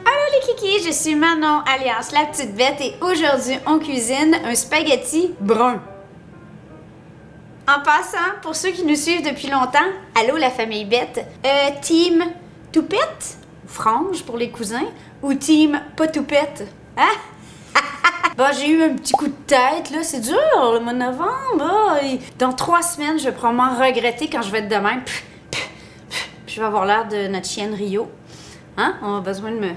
Allô les kikis, je suis Manon alias la petite bête et aujourd'hui on cuisine un spaghetti brun. En passant, pour ceux qui nous suivent depuis longtemps, allô la famille bête, team toupette, ou frange pour les cousins, ou team pas toupette, hein? Bon, j'ai eu un petit coup de tête, là, c'est dur, le mois de novembre, dans 3 semaines, je vais probablement regretter quand je vais être de même. Je vais avoir l'air de notre chienne Rio. Hein? On a besoin de me...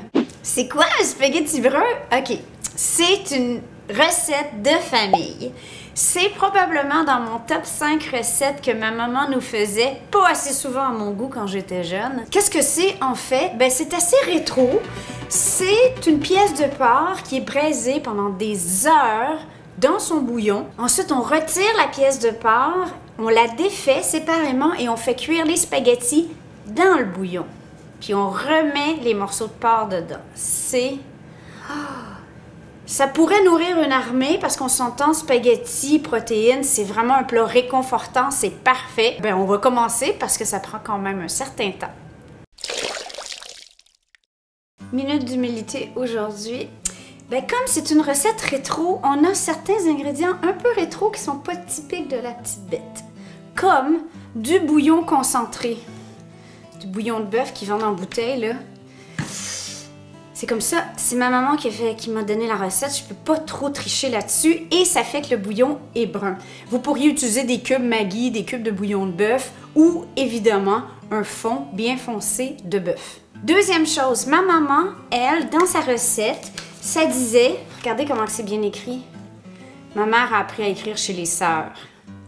C'est quoi un spaghetti brun? OK. C'est une recette de famille. C'est probablement dans mon top 5 recettes que ma maman nous faisait, pas assez souvent à mon goût quand j'étais jeune. Qu'est-ce que c'est en fait? Ben, c'est assez rétro. C'est une pièce de porc qui est braisée pendant des heures dans son bouillon. Ensuite, on retire la pièce de porc, on la défait séparément et on fait cuire les spaghettis dans le bouillon. Puis on remet les morceaux de porc dedans. C'est... Ça pourrait nourrir une armée parce qu'on s'entend spaghetti, protéines, c'est vraiment un plat réconfortant, c'est parfait. Ben on va commencer parce que ça prend quand même un certain temps. Minute d'humilité aujourd'hui. Ben comme c'est une recette rétro, on a certains ingrédients un peu rétro qui sont pas typiques de la petite bête. Comme du bouillon concentré. Du bouillon de bœuf qui vend en bouteille, là. C'est comme ça, c'est ma maman qui m'a donné la recette, je peux pas trop tricher là-dessus et ça fait que le bouillon est brun. Vous pourriez utiliser des cubes Maggi, des cubes de bouillon de bœuf ou évidemment un fond bien foncé de bœuf. Deuxième chose, ma maman, elle, dans sa recette, ça disait, regardez comment c'est bien écrit, ma mère a appris à écrire chez les sœurs.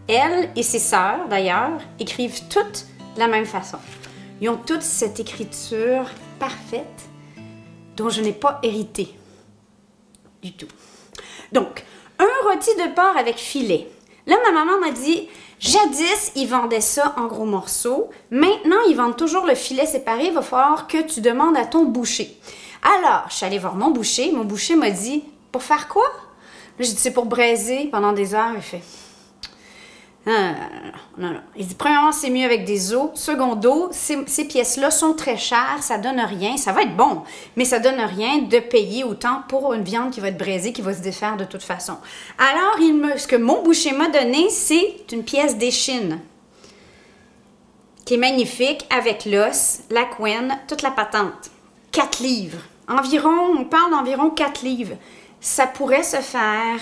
Elle et ses sœurs, d'ailleurs, écrivent toutes de la même façon. Ils ont toutes cette écriture parfaite dont je n'ai pas hérité du tout. Donc, un rôti de porc avec filet. Là, ma maman m'a dit, jadis, ils vendaient ça en gros morceaux. Maintenant, ils vendent toujours le filet séparé. Il va falloir que tu demandes à ton boucher. Alors, je suis allée voir mon boucher. Mon boucher m'a dit, pour faire quoi? Là, j'ai dit, c'est pour braiser pendant des heures. Il fait... Non. Il dit, premièrement, c'est mieux avec des os. Secondo, ces pièces-là sont très chères, ça donne rien. Ça va être bon, mais ça donne rien de payer autant pour une viande qui va être braisée, qui va se défaire de toute façon. Alors, ce que mon boucher m'a donné, c'est une pièce d'échine qui est magnifique avec l'os, la couenne, toute la patente. 4 livres. Environ, on parle d'environ 4 livres. Ça pourrait se faire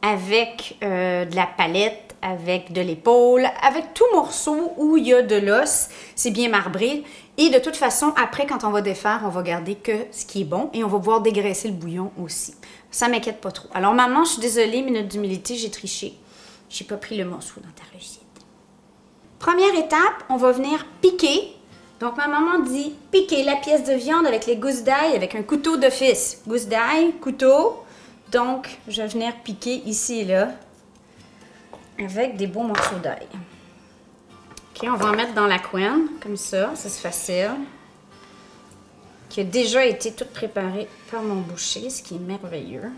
avec de la palette, avec de l'épaule, avec tout morceau où il y a de l'os, c'est bien marbré. Et de toute façon, après, quand on va défaire, on va garder que ce qui est bon et on va pouvoir dégraisser le bouillon aussi. Ça m'inquiète pas trop. Alors maman, je suis désolée, minute d'humilité, j'ai triché. J'ai pas pris le morceau dans ta recette. Première étape, on va venir piquer. Donc ma maman dit piquer la pièce de viande avec les gousses d'ail avec un couteau d'office. Gousses d'ail, couteau. Donc, je vais venir piquer ici et là avec des beaux morceaux d'ail. OK, on va en mettre dans la couenne, comme ça c'est facile. Qui a déjà été toute préparée par mon boucher, ce qui est merveilleux.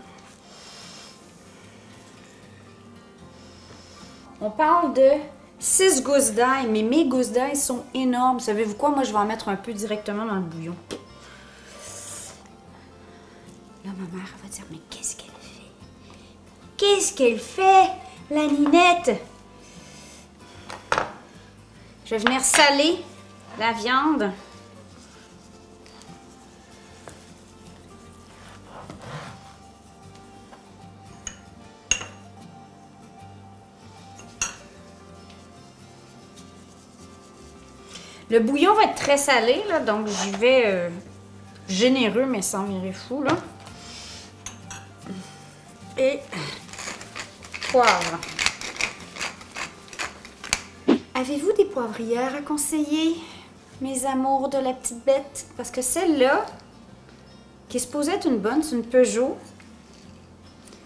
On parle de 6 gousses d'ail, mais mes gousses d'ail sont énormes. Savez-vous quoi? Moi, je vais en mettre un peu directement dans le bouillon. Là, ma mère va dire, mais qu'est-ce qu'elle fait? Qu'est-ce qu'elle fait, la Ninette? Je vais venir saler la viande. Le bouillon va être très salé, là, donc j'y vais généreux, mais sans virer fou, là. Et poivre. Avez-vous des poivrières à conseiller, mes amours de la petite bête? Parce que celle-là, qui est supposée être une bonne, c'est une Peugeot.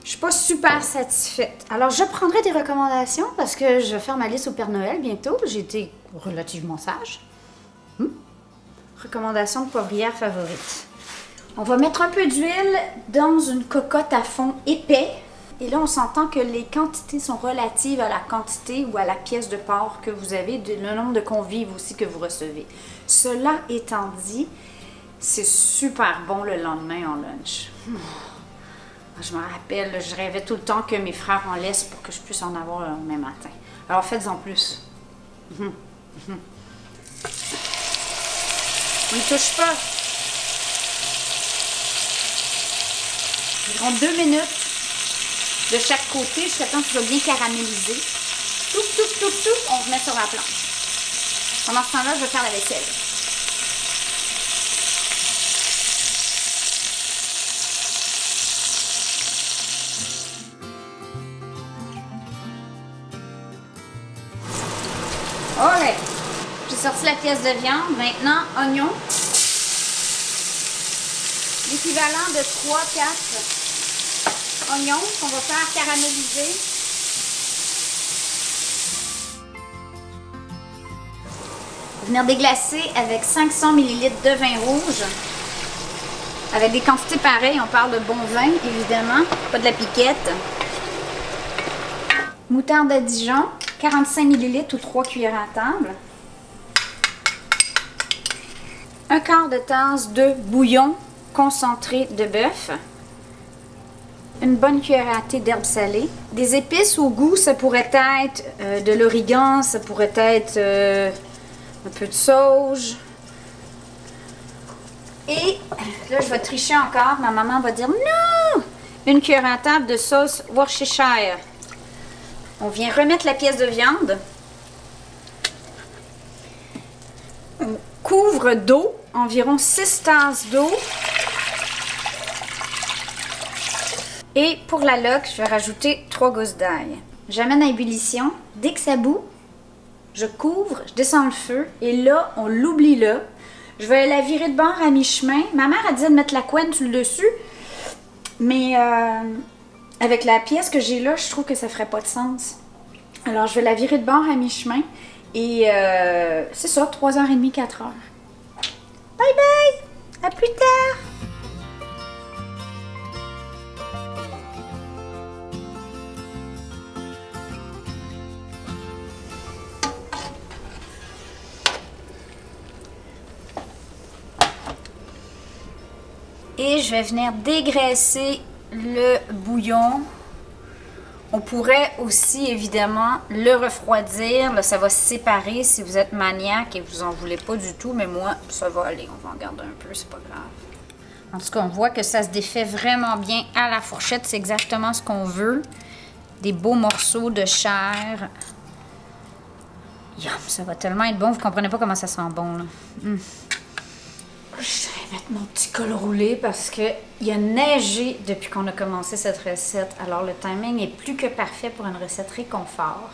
Je suis pas super satisfaite. Alors, je prendrai des recommandations parce que je vais faire ma liste au Père Noël bientôt. J'ai été relativement sage. Recommandations de poivrière favorite. On va mettre un peu d'huile dans une cocotte à fond épais. Et là, on s'entend que les quantités sont relatives à la quantité ou à la pièce de porc que vous avez, le nombre de convives aussi que vous recevez. Cela étant dit, C'est super bon le lendemain en lunch. Je me rappelle, je rêvais tout le temps que mes frères en laissent pour que je puisse en avoir le lendemain matin. Alors faites-en plus. On ne touche pas. Environ 2 minutes de chaque côté jusqu'à temps que ce soit bien caramélisé. Tout, on remet sur la planche. Pendant ce temps-là, je vais faire la vaisselle. Ok, j'ai sorti la pièce de viande. Maintenant, oignon. L'équivalent de 3-4 oignons qu'on va faire caraméliser. Venir déglacer avec 500 ml de vin rouge. Avec des quantités pareilles, on parle de bon vin, évidemment, pas de la piquette. Moutarde à Dijon, 45 ml ou 3 cuillères à table. Un quart de tasse de bouillon concentré de bœuf. Une bonne cuillère à thé d'herbes salées. Des épices au goût, ça pourrait être de l'origan, ça pourrait être un peu de sauge. Et là, je vais tricher encore. Ma maman va dire non! Une cuillère à table de sauce Worcestershire. On vient remettre la pièce de viande. On couvre d'eau, environ 6 tasses d'eau. Et pour la loque, je vais rajouter 3 gousses d'ail. J'amène à ébullition. Dès que ça bout, je couvre, je descends le feu. Et là, on l'oublie là. Je vais la virer de bord à mi-chemin. Ma mère a dit de mettre la couenne sur le dessus. Mais avec la pièce que j'ai là, je trouve que ça ferait pas de sens. Alors, je vais la virer de bord à mi-chemin. Et c'est ça, 3h30, 4h. Bye bye! À plus tard! Et je vais venir dégraisser le bouillon. On pourrait aussi, évidemment, le refroidir. Là, ça va se séparer si vous êtes maniaque et vous n'en voulez pas du tout. Mais moi, ça va aller. On va en garder un peu, c'est pas grave. En tout cas, on voit que ça se défait vraiment bien à la fourchette. C'est exactement ce qu'on veut. Des beaux morceaux de chair. Yum, ça va tellement être bon. Vous comprenez pas comment ça sent bon, là. Je vais mettre mon petit col roulé parce qu'il a neigé depuis qu'on a commencé cette recette. Alors, le timing est plus que parfait pour une recette réconfort.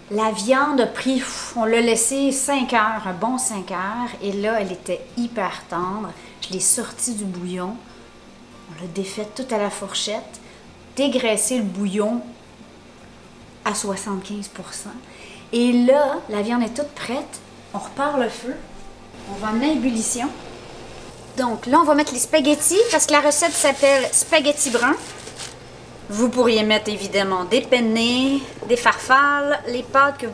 La viande a pris, on l'a laissé 5 heures, un bon 5 heures. Et là, elle était hyper tendre. Je l'ai sortie du bouillon. On l'a défaite tout à la fourchette. Dégraissé le bouillon à 75%. Et là, la viande est toute prête. On repart le feu. On va amener à ébullition. Donc là, on va mettre les spaghettis parce que la recette s'appelle spaghetti brun. Vous pourriez mettre évidemment des penne, des farfales, les pâtes que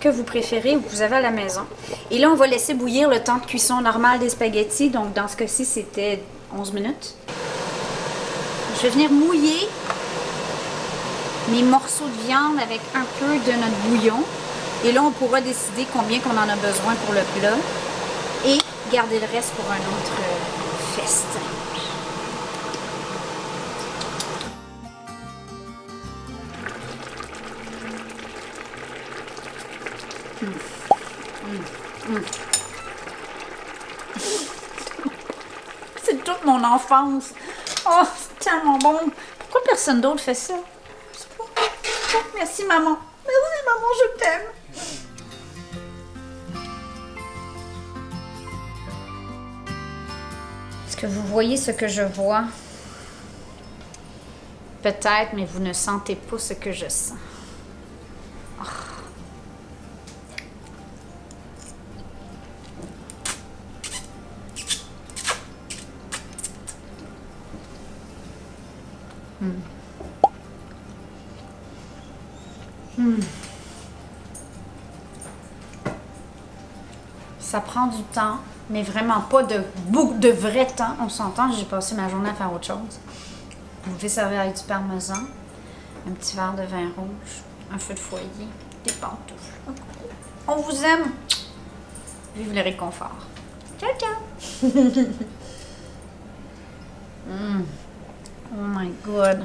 vous préférez ou que vous avez à la maison. Et là, on va laisser bouillir le temps de cuisson normal des spaghettis. Donc dans ce cas-ci, c'était 11 minutes. Je vais venir mouiller mes morceaux de viande avec un peu de notre bouillon. Et là, on pourra décider combien qu'on en a besoin pour le plat. Et garder le reste pour un autre festin. C'est toute mon enfance. Oh, c'est tellement bon. Pourquoi personne d'autre fait ça? Je sais pas. Oh, merci, maman. Merci, maman, je t'aime. Est-ce que vous voyez ce que je vois? Peut-être, mais vous ne sentez pas ce que je sens. Oh. Ça prend du temps. Mais vraiment pas de vrai temps. On s'entend, j'ai passé ma journée à faire autre chose. Vous pouvez servir avec du parmesan, un petit verre de vin rouge, un feu de foyer, des pantoufles. On vous aime. Vive le réconfort. Ciao, ciao. Oh my God.